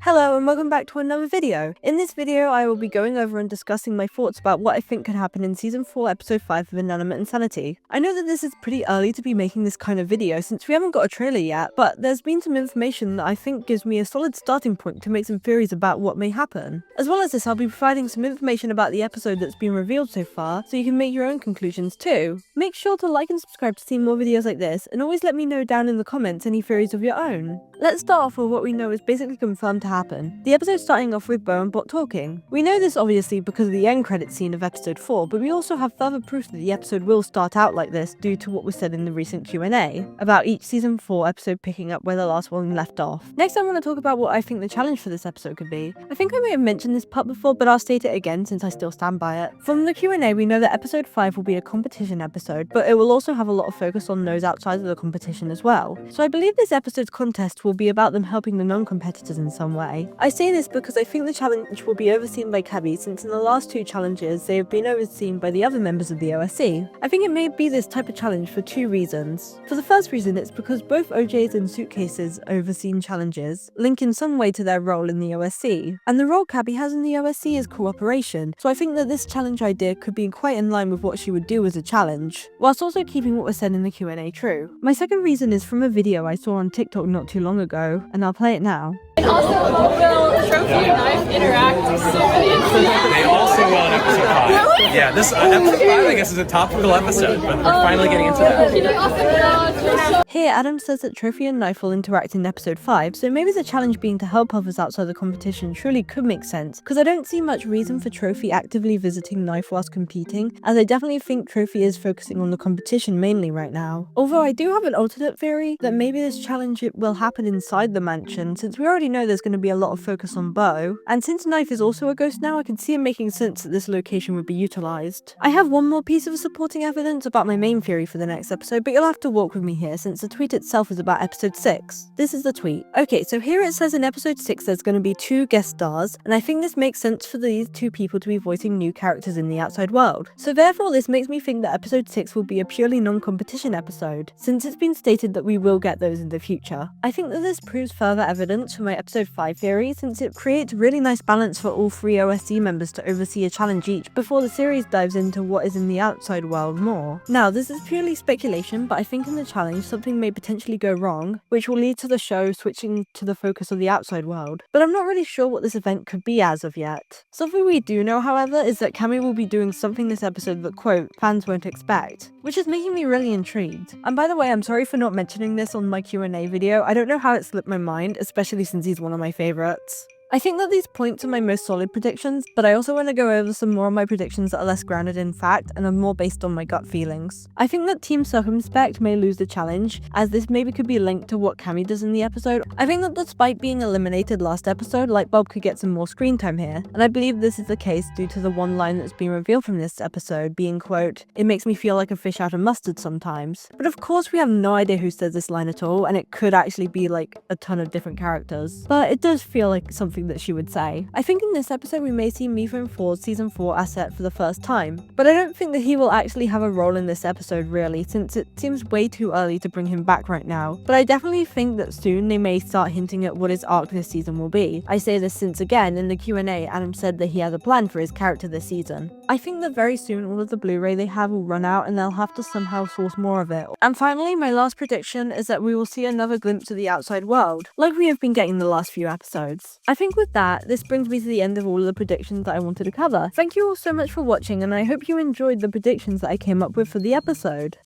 Hello and welcome back to another video. In this video I will be going over and discussing my thoughts about what I think could happen in Season 4 Episode 5 of Inanimate Insanity. I know that this is pretty early to be making this kind of video since we haven't got a trailer yet, but there's been some information that I think gives me a solid starting point to make some theories about what may happen. As well as this, I'll be providing some information about the episode that's been revealed so far, so you can make your own conclusions too. Make sure to like and subscribe to see more videos like this, and always let me know down in the comments any theories of your own. Let's start off with what we know is basically confirmed to happen. The episode starting off with Bo and Bot talking. We know this obviously because of the end credits scene of episode 4, but we also have further proof that the episode will start out like this due to what was said in the recent Q&A about each season 4 episode picking up where the last one left off. Next I want to talk about what I think the challenge for this episode could be. I think I may have mentioned this part before, but I'll state it again since I still stand by it. From the Q&A we know that episode 5 will be a competition episode, but it will also have a lot of focus on those outside of the competition as well. So I believe this episode's contest will be about them helping the non-competitors in some way. I say this because I think the challenge will be overseen by Cabby, since in the last two challenges they have been overseen by the other members of the OSC. I think it may be this type of challenge for two reasons. For the first reason, it's because both OJ's and Suitcase's overseen challenges link in some way to their role in the OSC, and the role Cabby has in the OSC is cooperation, so I think that this challenge idea could be quite in line with what she would do as a challenge, whilst also keeping what was said in the Q&A true. My second reason is from a video I saw on TikTok not too long ago, and I'll play it now. And also, will Trophy and Knife interact soon in They also will in episode 5. Yeah, this episode 5 I guess is a topical episode, but we're finally getting into that. Here, Adam says that Trophy and Knife will interact in episode 5, so maybe the challenge being to help others outside the competition truly could make sense, because I don't see much reason for Trophy actively visiting Knife whilst competing, as I definitely think Trophy is focusing on the competition mainly right now. Although I do have an alternate theory that maybe this challenge will happen inside the mansion, since we already know there's going to be a lot of focus on Bo, and since Knife is also a ghost now, I can see it making sense that this location would be utilised. I have one more piece of supporting evidence about my main theory for the next episode, but you'll have to walk with me here since the tweet itself is about episode 6. This is the tweet. Okay, so here it says in episode 6 there's going to be 2 guest stars, and I think this makes sense for these 2 people to be voicing new characters in the outside world. So therefore this makes me think that episode 6 will be a purely non-competition episode, since it's been stated that we will get those in the future. I think that this proves further evidence for my episode 5 theory, since it creates really nice balance for all 3 OSC members to oversee a challenge each before the series dives into what is in the outside world more. Now this is purely speculation, but I think in the challenge something may potentially go wrong, which will lead to the show switching to the focus of the outside world, but I'm not really sure what this event could be as of yet. Something we do know however is that Cammy will be doing something this episode that quote, fans won't expect, which is making me really intrigued. And by the way, I'm sorry for not mentioning this on my Q&A video, I don't know how it slipped my mind, especially since he's one of my favourites. I think that these points are my most solid predictions, but I also want to go over some more of my predictions that are less grounded in fact and are more based on my gut feelings. I think that Team Circumspect may lose the challenge, as this maybe could be linked to what Cammy does in the episode. I think that despite being eliminated last episode, Lightbulb could get some more screen time here, and I believe this is the case due to the one line that's been revealed from this episode being quote, "It makes me feel like a fish out of mustard sometimes." But of course we have no idea who says this line at all, and it could actually be like a ton of different characters, but it does feel like something that she would say. I think in this episode we may see Mifun Ford's season 4 asset for the first time, but I don't think that he will actually have a role in this episode really, since it seems way too early to bring him back right now. But I definitely think that soon they may start hinting at what his arc this season will be. I say this since again in the Q&A Adam said that he has a plan for his character this season. I think that very soon all of the Blu-ray they have will run out and they'll have to somehow source more of it. And finally, my last prediction is that we will see another glimpse of the outside world, like we have been getting the last few episodes. I think with that, this brings me to the end of all of the predictions that I wanted to cover. Thank you all so much for watching, and I hope you enjoyed the predictions that I came up with for the episode.